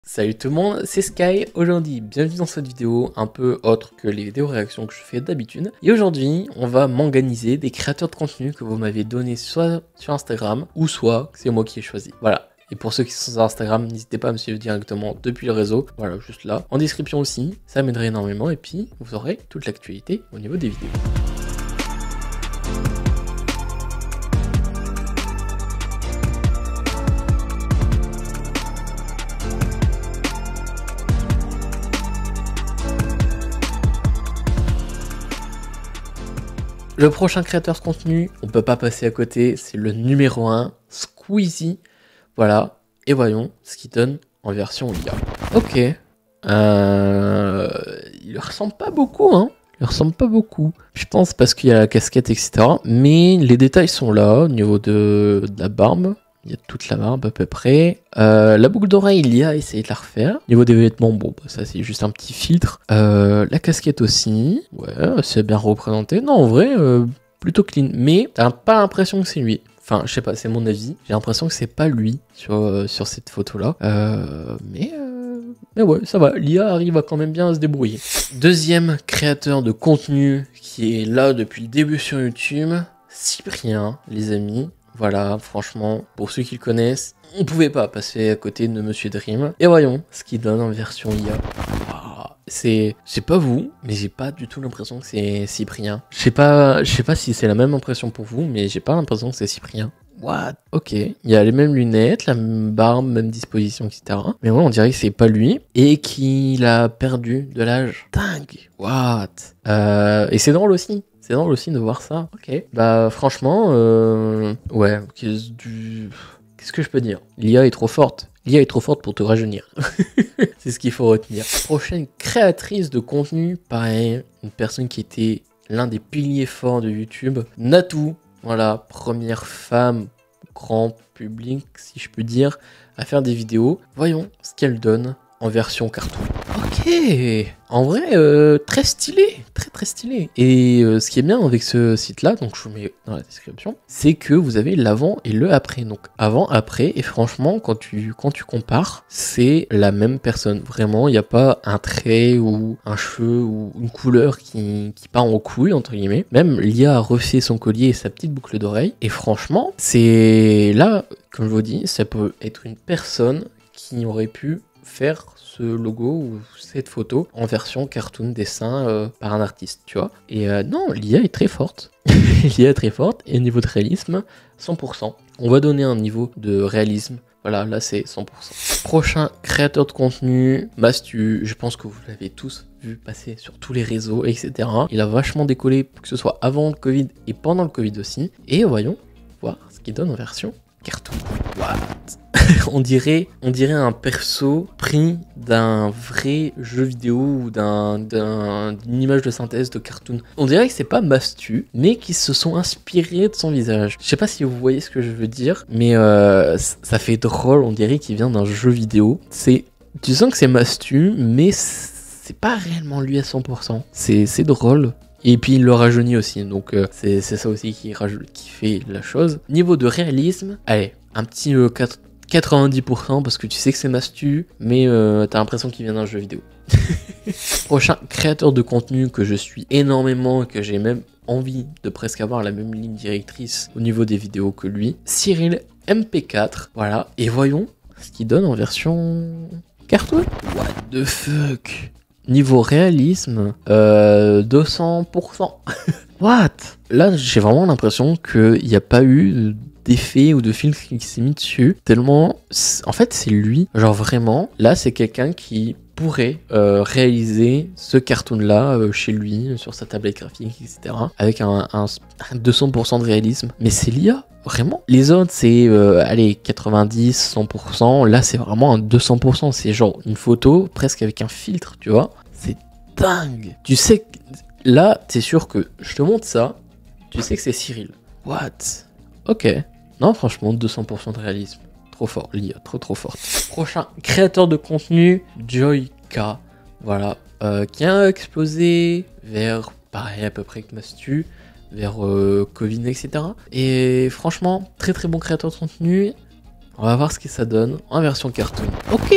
Salut tout le monde, c'est Sky. Aujourd'hui, bienvenue dans cette vidéo un peu autre que les vidéos réactions que je fais d'habitude. Et aujourd'hui, on va manganiser des créateurs de contenu que vous m'avez donné soit sur Instagram ou soit que c'est moi qui ai choisi. Voilà. Et pour ceux qui sont sur Instagram, n'hésitez pas à me suivre directement depuis le réseau. Voilà, juste là. En description aussi, ça m'aiderait énormément. Et puis, vous aurez toute l'actualité au niveau des vidéos. Le prochain créateur de contenu, on peut pas passer à côté, c'est le numéro 1, Squeezie. Voilà, et voyons ce qu'il donne en version IA. Ok, il ressemble pas beaucoup, hein. Il ressemble pas beaucoup. Je pense parce qu'il y a la casquette, etc. Mais les détails sont là, au niveau de la barbe. Il y a toute la barbe à peu près. La boucle d'oreille, il y a essayé de la refaire. Au niveau des vêtements, bon, bah, ça c'est juste un petit filtre. La casquette aussi. Ouais, c'est bien représenté. Non, en vrai, plutôt clean. Mais t'as pas l'impression que c'est lui. Enfin, je sais pas, c'est mon avis. J'ai l'impression que c'est pas lui sur cette photo-là. Mais ouais, ça va. L'IA arrive à quand même bien à se débrouiller. Deuxième créateur de contenu qui est là depuis le début sur YouTube, Cyprien, les amis. Voilà, franchement, pour ceux qui le connaissent, on pouvait pas passer à côté de Monsieur Dream. Et voyons ce qu'il donne en version IA. Wow, c'est pas vous, mais j'ai pas du tout l'impression que c'est Cyprien. Je sais pas si c'est la même impression pour vous, mais j'ai pas l'impression que c'est Cyprien. What? Ok, il y a les mêmes lunettes, la même barbe, même disposition, etc. Mais ouais, on dirait que c'est pas lui et qu'il a perdu de l'âge. Dingue. What? Et c'est drôle aussi. C'est drôle aussi de voir ça. Ok. Bah franchement, ouais. Qu'est-ce que je peux dire? L'IA est trop forte. L'IA est trop forte pour te rajeunir. C'est ce qu'il faut retenir. Prochaine créatrice de contenu, pareil, une personne qui était l'un des piliers forts de YouTube, Natou. Voilà, première femme grand public, si je peux dire, à faire des vidéos. Voyons ce qu'elle donne en version cartoon. Ok, en vrai, très stylé, très stylé. Et ce qui est bien avec ce site-là, donc je vous mets dans la description, c'est que vous avez l'avant et le après. Donc avant, après, et franchement, quand tu compares, c'est la même personne. Vraiment, il n'y a pas un trait ou un cheveu ou une couleur qui part en couille, entre guillemets. Même l'IA a refait son collier et sa petite boucle d'oreille. Et franchement, c'est là, comme je vous dis, ça peut être une personne qui aurait pu faire ce logo ou cette photo en version cartoon dessin par un artiste, tu vois. Et non, l'IA est très forte. L'IA est très forte. Et au niveau de réalisme, 100%. On va donner un niveau de réalisme. Voilà, là c'est 100%. Prochain créateur de contenu, Mastu. Je pense que vous l'avez tous vu passer sur tous les réseaux, etc. Il a vachement décollé, que ce soit avant le Covid et pendant le Covid aussi. Et voyons voir ce qu'il donne en version cartoon. What? on dirait un perso pris d'un vrai jeu vidéo ou d'une image de synthèse de cartoon. On dirait que c'est pas Mastu, mais qu'ils se sont inspirés de son visage. Je sais pas si vous voyez ce que je veux dire, mais ça fait drôle, on dirait qu'il vient d'un jeu vidéo. Tu sens que c'est Mastu, mais c'est pas réellement lui à 100%. C'est drôle. Et puis il le rajeunit aussi, donc c'est ça aussi qui fait la chose. Niveau de réalisme, allez, un petit 90% parce que tu sais que c'est Mastu, mais t'as l'impression qu'il vient d'un jeu vidéo. Prochain créateur de contenu que je suis énormément et que j'ai même envie de presque avoir la même ligne directrice au niveau des vidéos que lui, Cyril MP4, voilà. Et voyons ce qu'il donne en version cartoon. What the fuck? Niveau réalisme, 200%. What? Là, j'ai vraiment l'impression qu'il n'y a pas eu d'effet ou de filtre qui s'est mis dessus. Tellement, en fait, c'est lui. Genre vraiment, là, c'est quelqu'un qui pourrait réaliser ce cartoon-là chez lui, sur sa tablette graphique, etc. Avec un 200% de réalisme. Mais c'est l'IA. Vraiment. Les autres, c'est, allez, 90, 100%. Là, c'est vraiment un 200%. C'est genre une photo presque avec un filtre, tu vois. C'est dingue. Tu sais que là, t'es sûr que je te montre ça. Tu sais que c'est Cyril. What? Ok. Non, franchement, 200% de réalisme. Trop fort, l'IA, trop fort. Prochain créateur de contenu, Joyka. Voilà. Qui a explosé vers, pareil, à peu près que Mastu. Vers Covid, etc. Et franchement, très bon créateur de contenu. On va voir ce que ça donne en version cartoon. Ok,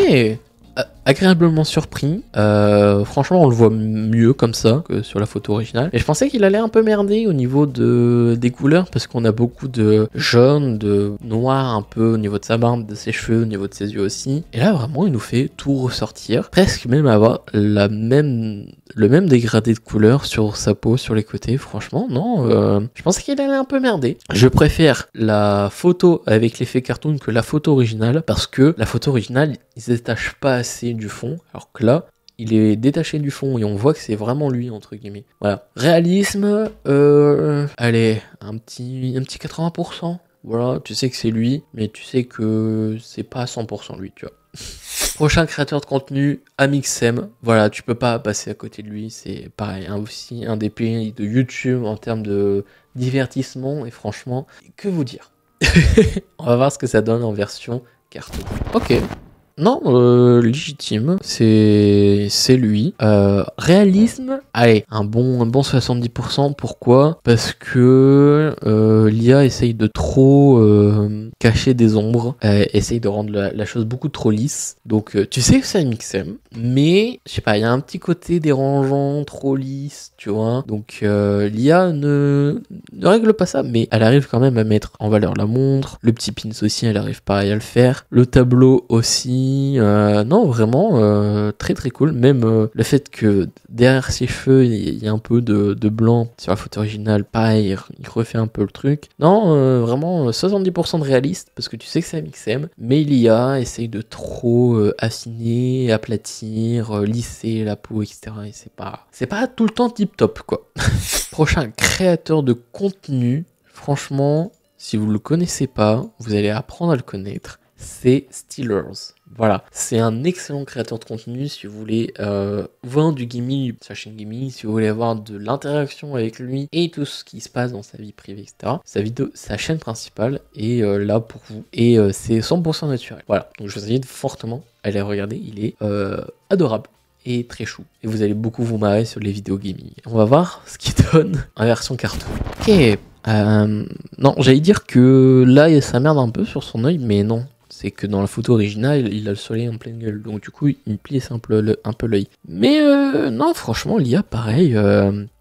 agréablement surpris. Franchement, on le voit mieux comme ça que sur la photo originale. Et je pensais qu'il allait un peu merder au niveau des couleurs parce qu'on a beaucoup de jaune, de noir un peu au niveau de sa barbe, de ses cheveux, au niveau de ses yeux aussi. Et là, vraiment, il nous fait tout ressortir. Presque même avoir le même dégradé de couleur sur sa peau, sur les côtés. Franchement, non. Je pensais qu'il allait un peu merder. Je préfère la photo avec l'effet cartoon que la photo originale parce que la photo originale, il se détache pas assez du fond, alors que là, il est détaché du fond et on voit que c'est vraiment lui, entre guillemets. Voilà. Réalisme, allez, un petit 80%. Voilà, tu sais que c'est lui, mais tu sais que c'est pas 100% lui, tu vois. Prochain créateur de contenu, Amixem. Voilà, tu peux pas passer à côté de lui. C'est pareil, hein, aussi un des pays de YouTube en termes de divertissement. Et franchement, que vous dire. On va voir ce que ça donne en version carton. Ok. Non, légitime, c'est lui. Réalisme, allez, un bon 70%. Pourquoi? Parce que l'IA essaye de trop cacher des ombres, essaye de rendre la chose beaucoup trop lisse. Donc tu sais que c'est un Mixem, mais je sais pas, il y a un petit côté dérangeant, trop lisse, tu vois. Donc l'IA ne règle pas ça, mais elle arrive quand même à mettre en valeur la montre. Le petit pins aussi, elle arrive pareil à le faire. Le tableau aussi. Non, vraiment très très cool. Même le fait que derrière ses cheveux il y a un peu de blanc sur la photo originale, pareil, il refait un peu le truc. Non, vraiment 70% de réaliste parce que tu sais que c'est un Mixem, mais l'IA essaye de trop affiner, aplatir, lisser la peau, etc. Et c'est pas tout le temps tip top quoi. Prochain créateur de contenu, franchement, si vous le connaissez pas, vous allez apprendre à le connaître. C'est Steelers. Voilà, c'est un excellent créateur de contenu si vous voulez voir du gaming, sa chaîne gaming, si vous voulez avoir de l'interaction avec lui et tout ce qui se passe dans sa vie privée, etc. Sa chaîne principale est là pour vous et c'est 100% naturel. Voilà, donc je vous invite fortement à aller regarder, il est adorable et très chou. Et vous allez beaucoup vous marrer sur les vidéos gaming. On va voir ce qu'il donne en version cartoon. Ok, non, j'allais dire que là, ça merde un peu sur son œil, mais non. C'est que dans la photo originale, il a le soleil en pleine gueule. Donc du coup, il plisse un peu l'œil. Mais non, franchement, l'IA, pareil.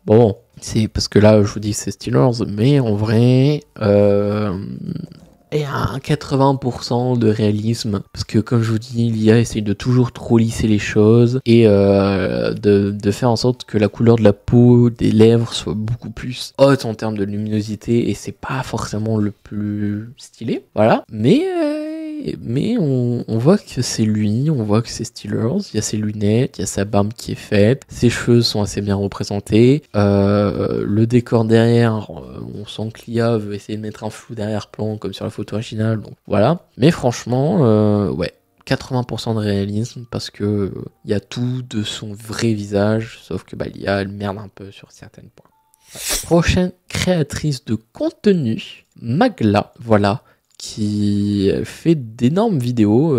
Bon, c'est parce que là, je vous dis c'est Steelers, mais en vrai... il y a un 80% de réalisme, parce que comme je vous dis, l'IA essaye de toujours trop lisser les choses et de faire en sorte que la couleur de la peau, des lèvres soit beaucoup plus haute en termes de luminosité et c'est pas forcément le plus stylé, voilà. Mais on voit que c'est lui, on voit que c'est Steelers, il y a ses lunettes, il y a sa barbe qui est faite, ses cheveux sont assez bien représentés, le décor derrière, on sent que l'IA veut essayer de mettre un flou derrière-plan comme sur la photo originale, donc voilà. Mais franchement, ouais, 80% de réalisme parce que il y a tout de son vrai visage, sauf que l'IA elle merde un peu sur certains points. Ouais. Prochaine créatrice de contenu, Magla, voilà, qui fait d'énormes vidéos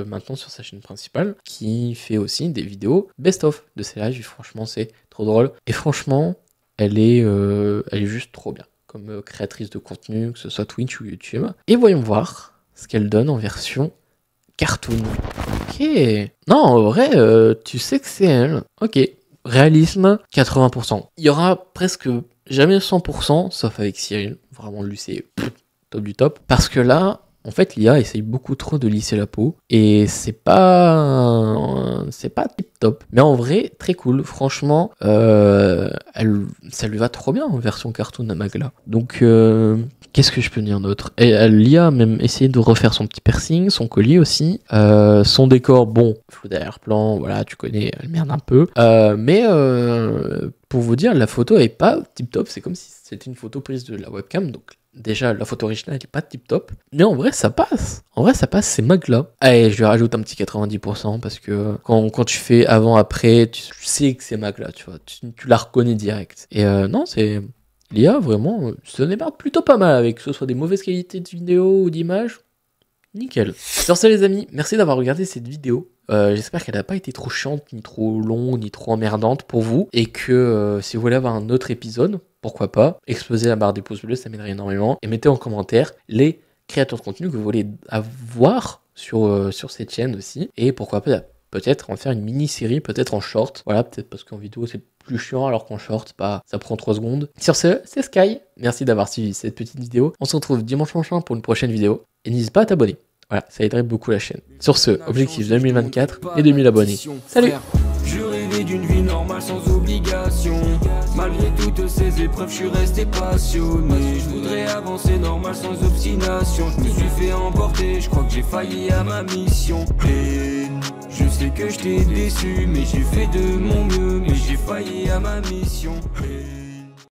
maintenant sur sa chaîne principale, qui fait aussi des vidéos best-of de ses lives. Franchement, c'est trop drôle. Et franchement, elle est juste trop bien comme créatrice de contenu, que ce soit Twitch ou YouTube. Et voyons voir ce qu'elle donne en version cartoon. Ok. Non, en vrai, tu sais que c'est elle. Ok. Réalisme, 80%. Il y aura presque jamais 100%, sauf avec Cyril. Vraiment, lui, c'est... top du top, parce que là en fait l'IA essaye beaucoup trop de lisser la peau et c'est pas tip top, mais en vrai très cool, franchement ça lui va trop bien en version cartoon à Magla. Donc qu'est-ce que je peux dire d'autre? Et l'IA a même essayé de refaire son petit piercing, son collier aussi, son décor, bon, flou derrière-plan, voilà, tu connais, elle merde un peu, mais pour vous dire, la photo est pas tip top, c'est comme si c'était une photo prise de la webcam, donc déjà, la photo originale n'est pas tip top, mais en vrai, ça passe. En vrai, ça passe, c'est Magla. Allez, je lui rajoute un petit 90% parce que quand tu fais avant-après, tu sais que c'est Magla, tu vois. Tu la reconnais direct. Et non, c'est... L'IA, vraiment, se démarre plutôt pas mal avec que ce soit des mauvaises qualités de vidéo ou d'image. Nickel. Sur ce les amis, merci d'avoir regardé cette vidéo. J'espère qu'elle n'a pas été trop chiante, ni trop longue, ni trop emmerdante pour vous. Et que si vous voulez avoir un autre épisode, pourquoi pas, explosez la barre des pouces bleus, ça m'aiderait énormément. Et mettez en commentaire les créateurs de contenu que vous voulez avoir sur cette chaîne aussi. Et pourquoi pas peut-être en faire une mini-série, peut-être en short. Voilà, peut-être parce qu'en vidéo c'est plus chiant alors qu'en short, bah, ça prend 3 secondes. Sur ce, c'est Sky. Merci d'avoir suivi cette petite vidéo. On se retrouve dimanche prochain pour une prochaine vidéo. Et n'hésite pas à t'abonner. Voilà, ça aiderait beaucoup la chaîne. Sur ce, objectif 2024 et 2000 abonnés. Salut! Je rêvais d'une vie normale sans obligation. Malgré toutes ces épreuves, je suis resté passionné. Je voudrais avancer normal sans obstination. Je me suis fait emporter, je crois que j'ai failli à ma mission. Et je sais que je t'ai déçu, mais j'ai fait de mon mieux. Mais j'ai failli à ma mission.